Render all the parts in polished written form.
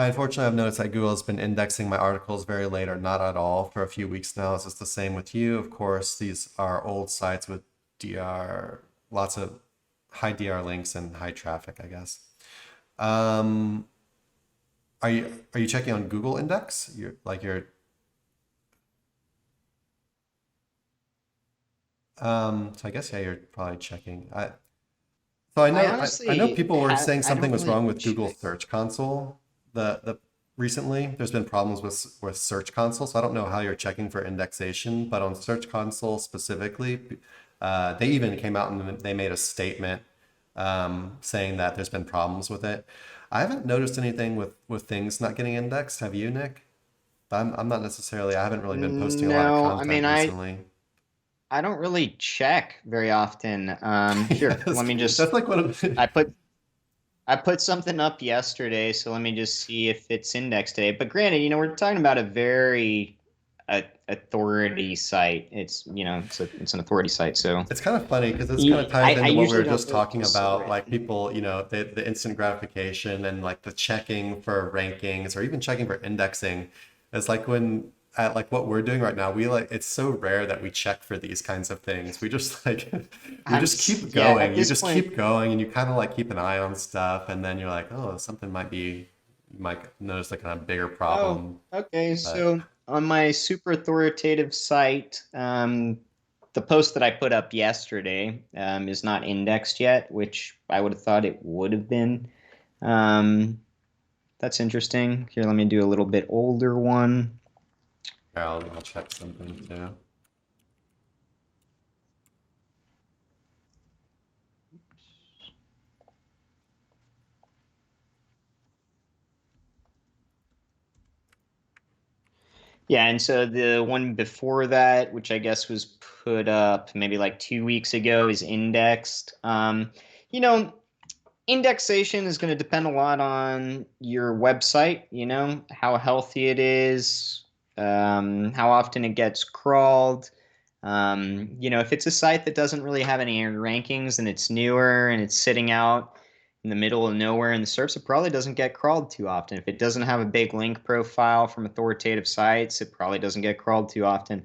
I unfortunately have noticed that Google has been indexing my articles very late or not at all for a few weeks now. Is this the same with you? Of course, these are old sites with DR, lots of high DR links and high traffic, I guess. Um, are you checking on Google Index? So I guess yeah, you're probably checking. So I I know honestly people were saying I something don't was really wrong with Google check. Search Console. The recently there's been problems with Search Console, so I don't know how you're checking for indexation, but on Search Console specifically, they even came out and they made a statement saying that there's been problems with it. I haven't noticed anything with things not getting indexed. Have you, Nick? I'm not necessarily. I haven't really been posting a lot of No, I content mean recently. I don't really check very often. Yeah, Here, let me that's just like one of I put I put something up yesterday, so let me just see if it's indexed today. But granted, we're talking about a very authority site. It's an authority site, so It's kind of funny because this kind of ties I into what we were usually don't just really talking consider about, it. like people, the instant gratification and like the checking for rankings or even checking for indexing. It's like when at like what we're doing right now, we like it's so rare that we check for these kinds of things. We just like we just keep Yeah, going. at You this just point. keep going and you kind of like keep an eye on stuff and then you're like, oh, something might be you might notice like a kind of bigger Oh, problem. okay. But So on my super authoritative site, the post that I put up yesterday is not indexed yet, which I would have thought it would have been. Um, that's interesting. Here, let me do a little bit older one. I'll check something too. Yeah, and so the one before that, which I guess was put up maybe like 2 weeks ago, is indexed. You know, Indexation is going to depend a lot on your website, how healthy it is, how often it gets crawled. If it's a site that doesn't really have any rankings and it's newer and it's sitting out in the middle of nowhere in the SERPs, it probably doesn't get crawled too often. If it doesn't have a big link profile from authoritative sites, it probably doesn't get crawled too often.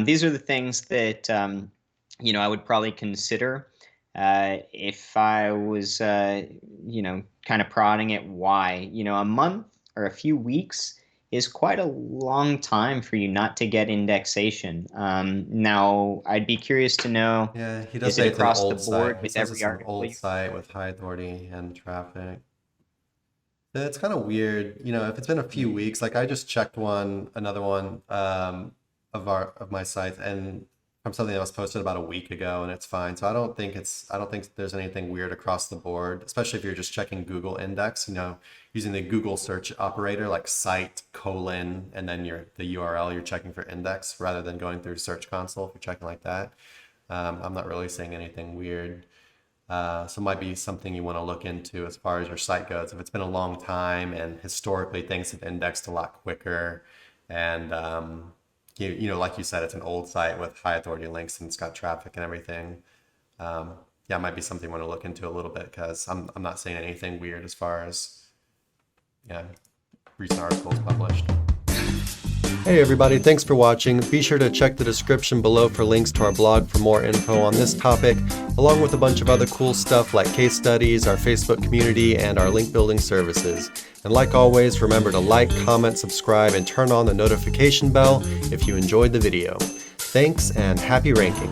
These are the things that I would probably consider if I was, kind of prodding at why. A month or a few weeks is quite a long time for you not to get indexation. Now, I'd be curious to know, Yeah, he does is it say it's an across the old site. board He with says every it's an article old you site with high authority and traffic. It's kind of weird, if it's been a few weeks, like I just checked another one of my sites and from something that was posted about a week ago and it's fine. So I don't think there's anything weird across the board, especially if you're just checking Google Index, using the Google search operator like site colon and then the URL you're checking for index rather than going through Search Console if you're checking like that. I'm not really seeing anything weird. So it might be something you want to look into as far as your site goes. If it's been a long time and historically things have indexed a lot quicker, and like you said, it's an old site with high authority links and it's got traffic and everything. Yeah, it might be something you want to look into a little bit because I'm not seeing anything weird as far as yeah recent articles published. Hey everybody, thanks for watching. Be sure to check the description below for links to our blog for more info on this topic, along with a bunch of other cool stuff like case studies, our Facebook community, and our link building services. And like always, remember to like, comment, subscribe, and turn on the notification bell if you enjoyed the video. Thanks and happy ranking.